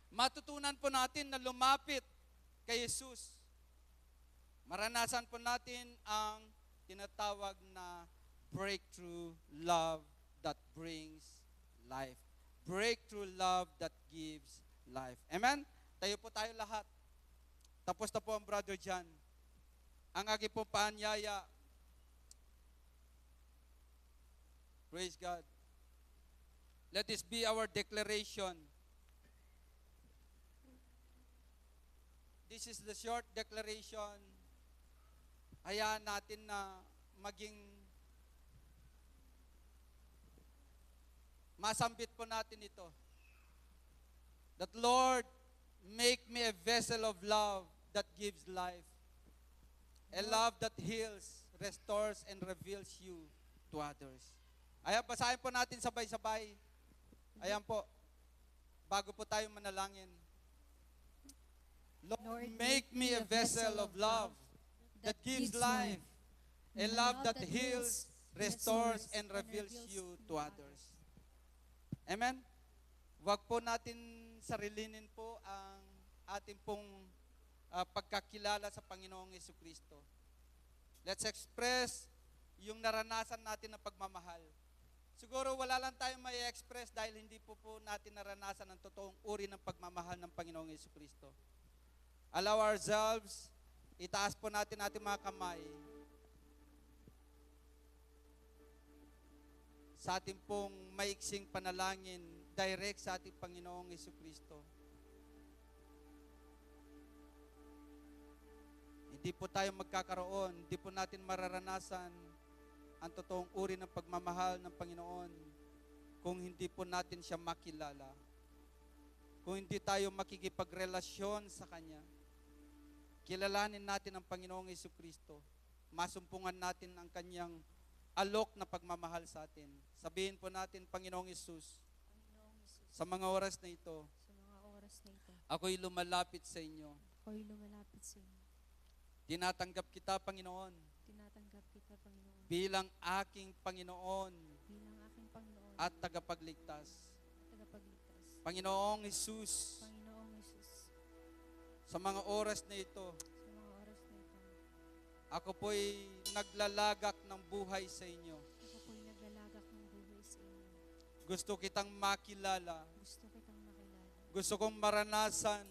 Matutunan po natin na lumapit kay Jesus. Maranasan po natin ang tinatawag na breakthrough love that brings life. Breakthrough love that gives life. Amen? Tayo po tayo lahat. Tapos na po ang Brother John. Ang aking po paanyaya. Praise God. Let this be our declaration. This is the short declaration. Hayaan natin na maging masambit po natin ito. That Lord, make me a vessel of love that gives life. A love that heals, restores, and reveals you to others. Ayan, basahin po natin sabay-sabay. Ayan po, bago po tayo manalangin. Lord, make me a vessel of love that gives life. A love that heals, restores, and reveals you to others. Amen? Huwag po natin sarilinin po ang ating pong pagkakilala sa Panginoong Hesukristo. Let's express yung naranasan natin na pagmamahal. Siguro wala lang tayong may express dahil hindi po natin naranasan ang totoong uri ng pagmamahal ng Panginoong Hesukristo. Allow ourselves, itaas po natin ating mga kamay sa ating pong maiksing panalangin direct sa ating Panginoong Hesukristo. Hindi po tayo magkakaroon, hindi po natin mararanasan ang totoong uri ng pagmamahal ng Panginoon kung hindi po natin siya makilala. Kung hindi tayo makikipagrelasyon sa Kanya. Kilalanin natin ang Panginoong Hesukristo. Masumpungan natin ang Kanyang alok na pagmamahal sa atin. Sabihin po natin, Panginoong Hesus, sa mga oras na ito, ako'y lumalapit sa inyo. Ako'y lumalapit sa inyo. Tinatanggap kita, Panginoon, Tinatanggap kita, Panginoon, bilang aking Panginoon bilang aking Panginoon at tagapagligtas. tagapagligtas. Panginoong Hesus, Panginoong Hesus, sa mga oras na ito, sa mga oras na ito, ako po'y naglalagak ng buhay sa inyo. ako po'y naglalagak ng buhay sa inyo. Gusto kitang makilala. Gusto kitang makilala. Gusto kong maranasan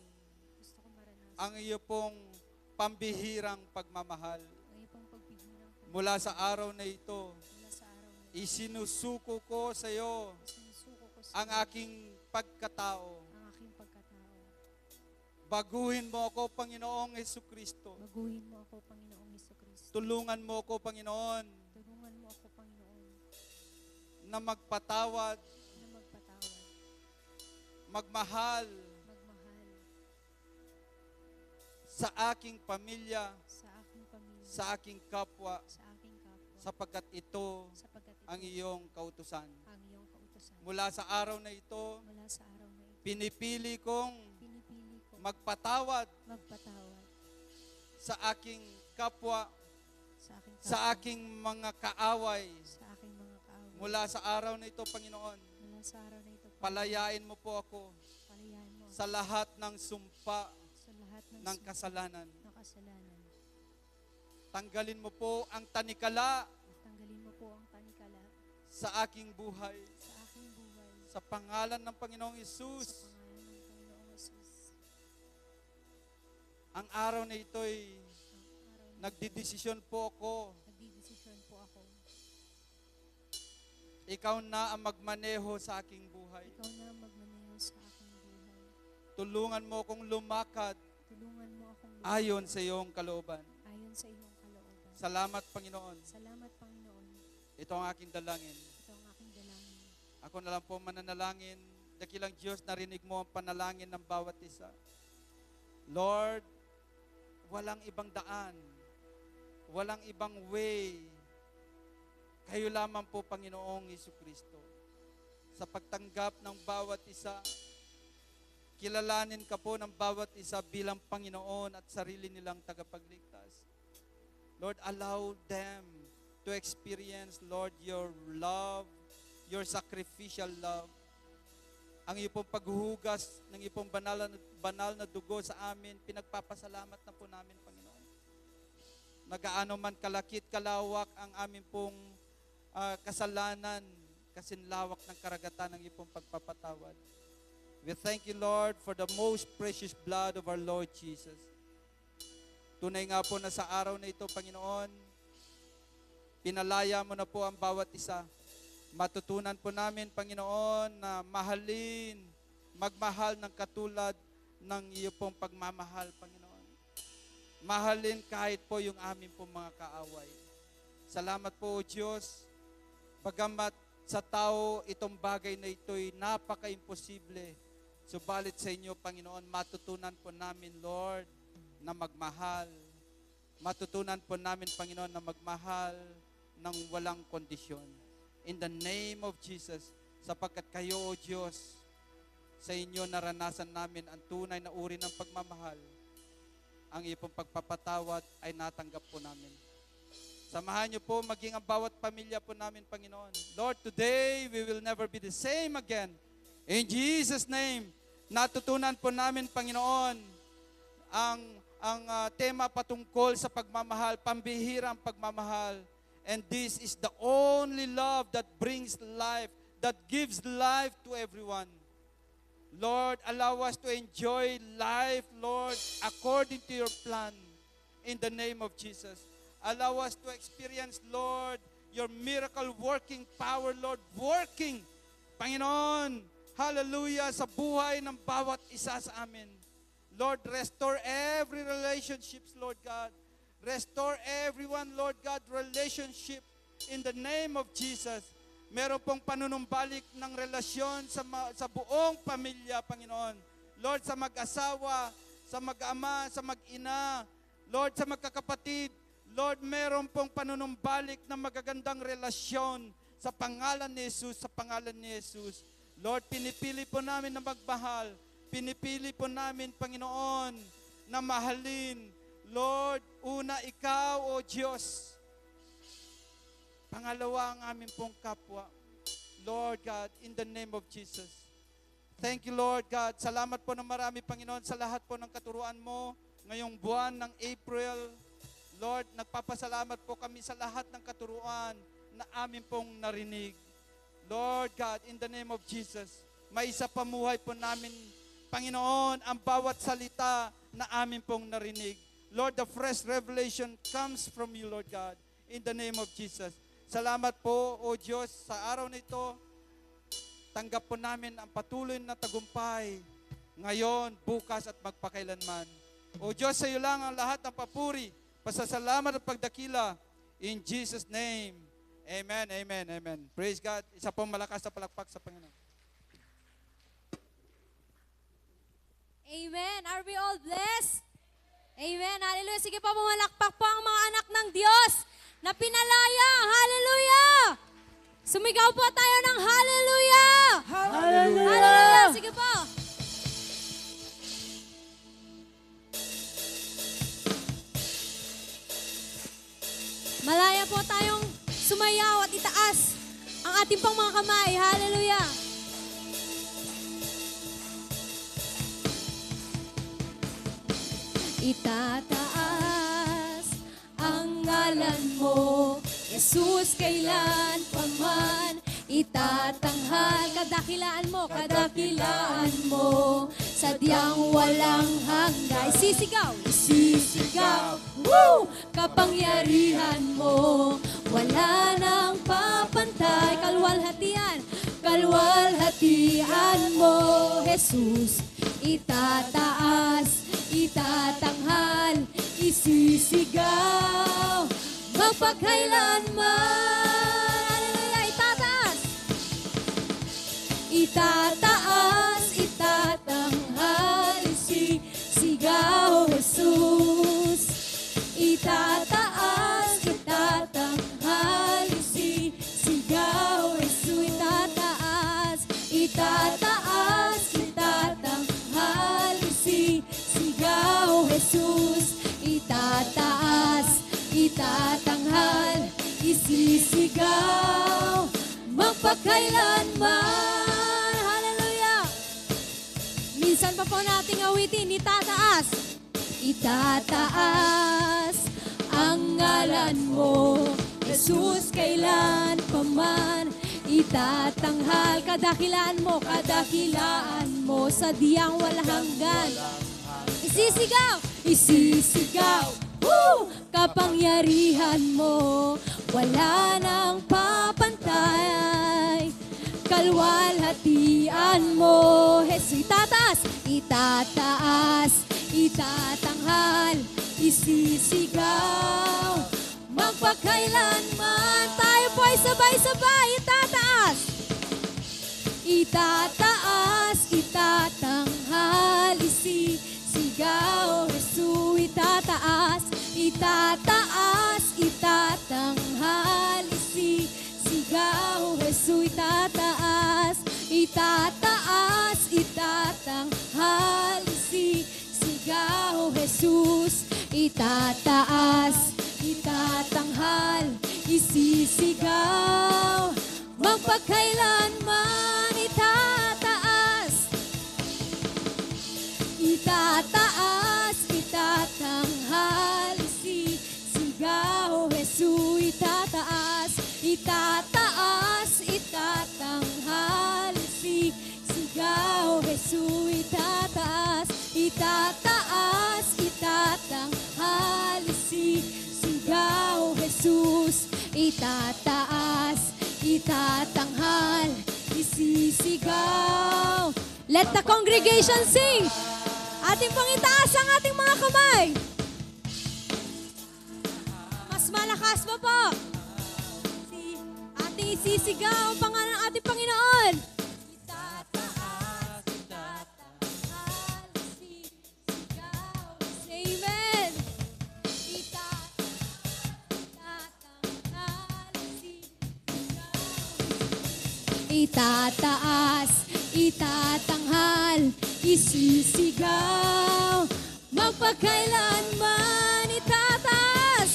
Gusto ko maranasan ang iyo pong pambihirang pagmamahal. ang iyong pagbibigyan Mula sa araw na ito, mula sa araw na ito. isinusuko ko sa iyo Sinusuko ko sa ang iyo aking pagkatao. ang aking pagkatao. Baguhin mo ako, Panginoong Hesukristo. Baguhin mo ako, Panginoong Hesukristo. Tulungan mo ako, Panginoon, Tulungan mo ako, Panginoon, na magpatawad, na magpatawad, magmahal magmahal sa aking pamilya, sa aking pamilya, sa aking kapwa, sa aking kapwa, sapagkat ito sapagkat ito ang iyong kautusan. ang iyong kautusan. Mula sa araw na ito, Mula sa araw na ito, pinipili kong pinipili ko magpatawad magpatawad sa aking kapwa, sa aking sa kapwa, aking mga kaaway. sa aking mga kaaway. Mula sa araw na ito, Panginoon, Mula sa araw na ito, palayain mo po ako palayain mo sa lahat ng sumpa sa lahat ng ng kasalanan. ng kasalanan. Tanggalin mo po ang tanikala Tanggalin mo po ang tanikala sa aking buhay. sa aking buhay Sa pangalan ng Panginoong sa Hesus, pangalan ng Panginoong Hesus. ang araw na ito'y Ang araw na nagdidesisyon po ako. nagdidesisyon po ako. Ikaw na ang magmaneho sa aking buhay. Ikaw na ang magmaneho sa aking buhay. Tulungan mo akong lumakad Tulungan mo akong ayon sa iyong kalooban. ayon sa iyong kalooban. Salamat, Panginoon. Salamat, Panginoon. Ito ang aking dalangin. Ito ang aking dalangin. Ako na lang po mananalangin. Dakilang Diyos, narinig mo ang panalangin ng bawat isa. Lord, walang ibang daan. Walang ibang way. Kayo lamang po, Panginoong Jesucristo. Sa pagtanggap ng bawat isa, kilalanin ka po ng bawat isa bilang Panginoon at sarili nilang tagapagligtas. Lord, allow them to experience, Lord, your love, your sacrificial love. Ang iyong pong paghuhugas ng iyong pong banal na dugo sa amin, pinagpapasalamat na po namin, Panginoon. Nagaano man kalakit, kalawak ang amin pong kasalanan, kasinlawak ng karagatan ng iyong pong pagpapatawad. We thank you, Lord, for the most precious blood of our Lord Jesus. Tunay nga po na sa araw na ito, Panginoon, pinalaya mo na po ang bawat isa. Matutunan po namin, Panginoon, na mahalin, magmahal ng katulad ng iyo pong pagmamahal, Panginoon. Mahalin kahit po yung amin pong mga kaaway. Salamat po, O Diyos. Bagamat sa tao itong bagay na ito'y napaka-imposible, subalit sa inyo, Panginoon, matutunan po namin, Lord, na magmahal. Matutunan po namin, Panginoon, na magmahal ng walang kondisyon. In the name of Jesus, sapagkat kayo, O Diyos, sa inyo naranasan namin ang tunay na uri ng pagmamahal. Ang iyong pagpapatawad ay natanggap po namin. Samahan niyo po maging ang bawat pamilya po namin, Panginoon. Lord, today we will never be the same again. In Jesus' name, natutunan po namin, Panginoon, ang tema patungkol sa pagmamahal, pambihirang pagmamahal. And this is the only love that brings life, that gives life to everyone. Lord, allow us to enjoy life, Lord, according to your plan. In the name of Jesus. Allow us to experience, Lord, your miracle working power, Lord, working. Panginoon, hallelujah, sa buhay ng bawat isa sa amin. Lord, restore every relationships, Lord God. Restore everyone, Lord God, relationship in the name of Jesus. Meron pong panunumbalik ng relasyon sa buong pamilya, Panginoon. Lord, sa mag-asawa, sa mag-ama, sa mag-ina, Lord, sa magkakapatid, Lord, meron pong panunumbalik ng magagandang relasyon sa pangalan ni Jesus, sa pangalan ni Jesus. Lord, pinipili po namin na magmahal. Pinipili po namin, Panginoon, na mahalin. Lord, una ikaw, O Diyos. Pangalawa ang aming pong kapwa. Lord God, in the name of Jesus. Thank you, Lord God. Salamat po ng marami, Panginoon, sa lahat po ng katuruan mo ngayong buwan ng April. Lord, nagpapasalamat po kami sa lahat ng katuruan na amin pong narinig. Lord God, in the name of Jesus, may isa pamuhay po namin, Panginoon, ang bawat salita na amin pong narinig. Lord, the fresh revelation comes from you, Lord God, in the name of Jesus. Salamat po, O Diyos, sa araw na ito. Tanggap po namin ang patuloy na tagumpay ngayon, bukas at magpakailanman. O Diyos, sa iyo lang ang lahat ng papuri, pasasalamat at pagdakila. In Jesus' name, amen, amen, amen. Praise God. Isa pong malakas na palakpak sa Panginoon. Amen. Are we all blessed? Amen. Hallelujah. Sige po, pumalakpak po ang mga anak ng Diyos na pinalaya. Hallelujah. Sumigaw po tayo ng hallelujah. Hallelujah! Hallelujah. Sige po. Malaya po tayong sumayaw at itaas ang ating pang mga kamay. Hallelujah. Itataas ang ngalan mo, Jesus, kailan pa man. Itatanghal kadakilaan mo, sadyang walang hanggan. Isisigaw, woo! Kapangyarihan mo, wala nang papantay. Kalwalhatian mo, Jesus. itataas, itatanghal, isisigaw, magpakailanman. Hallelujah, itataas. Itataas, itatanghal, isisigaw, Jesus. Itataas, itatanghal, isisigaw, Jesus. Itataas, itatanghal, isisigaw, Jesus. Itataas, itatanghal, isisigaw, magpakailanman. Hallelujah! Minsan pa po nating awitin, itataas. Itataas ang ngalan mo, Jesus, kailan paman. Itatanghal kadakilaan mo sa diyang walang hanggan. Isisigaw, isisigaw, kapangyarihan mo, wala nang papantay. Kalwalhatian mo, Jesus. Itataas, itataas, itatanghal, isisigaw, magpakailanman. Tayo po ay sabay-sabay, itataas. Itataas, itatanghal, isisigaw, Jesus. Itataas, itataas, itatanghal, isisigaw, Jesus. Itataas, itataas, itatanghal, isisigaw, Jesus. Itataas, itatanghal, isisigaw, magpakailanman. Itataas, itataas, itatanghal, isisigaw, Jesus. Itataas, itataas, itatanghal, isisigaw, Jesus. Itataas, itataas, itatanghal, isisigaw, Jesus. Itataas, itatanghal, isisigaw. Let the congregation sing. Ating pang itaas ang ating mga kamay. Mas malakas pa po. Ating isisigaw ang pangalan ng ating Panginoon. Itataas, itatanghal, isisigaw. Amen. Itataas, itatanghal, isisigaw, magpakailanman. Itataas,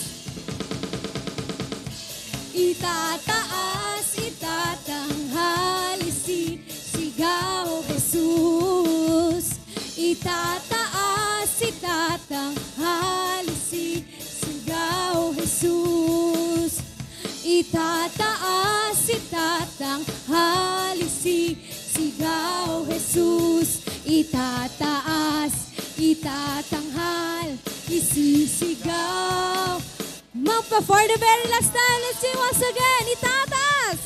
itataas, itatanghal, isisigaw, Jesus. Itataas, itatanghal, isisigaw, Jesus. Itataas, itatanghal, isisigaw, Jesus. Itataas, itatanghal, isisigaw. For the very last time, let's sing once again. Itataas,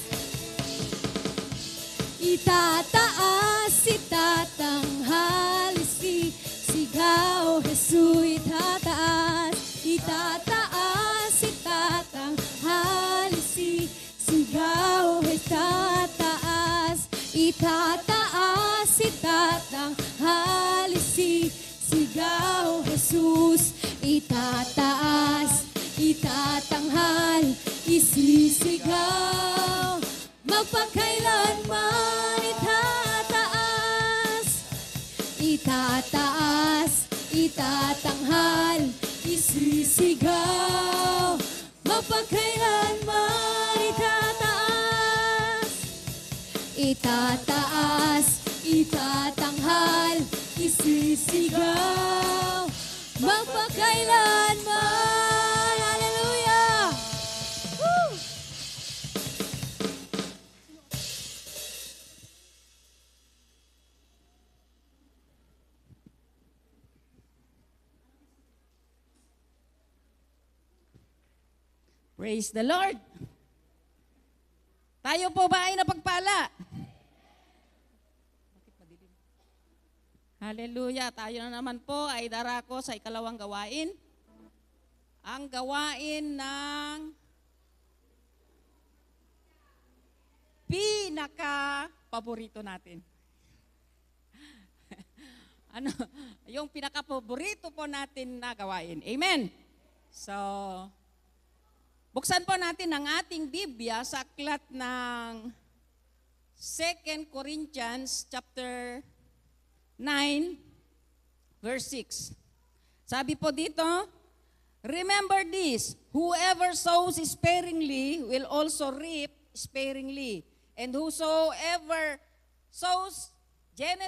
itataas, itatanghal, isisigaw, Jesus. Itataas, itataas, itatanghal, isisigaw, itataas, itataas, itatanghal, isisigaw, Jesus. Itataas, itatanghal, isisigaw, magpakailanman. Itataas, itataas, itatanghal, isisigaw, magpakailanman. Itataas, itataas, itatanghal, isisigaw, magpakailanman. Hallelujah! Woo! Praise the Lord! Tayo po ba ay napagpala? Hallelujah. Tayo na naman po ay darako sa ikalawang gawain. Ang gawain ng pinaka-paborito natin. Ano, yung pinaka-paborito po natin na gawain. Amen. So, buksan po natin ang ating Biblia sa aklat ng 2 Corinthians chapter 9, verse 6. Sabi po dito, remember this, whoever sows sparingly will also reap sparingly. And whosoever sows generously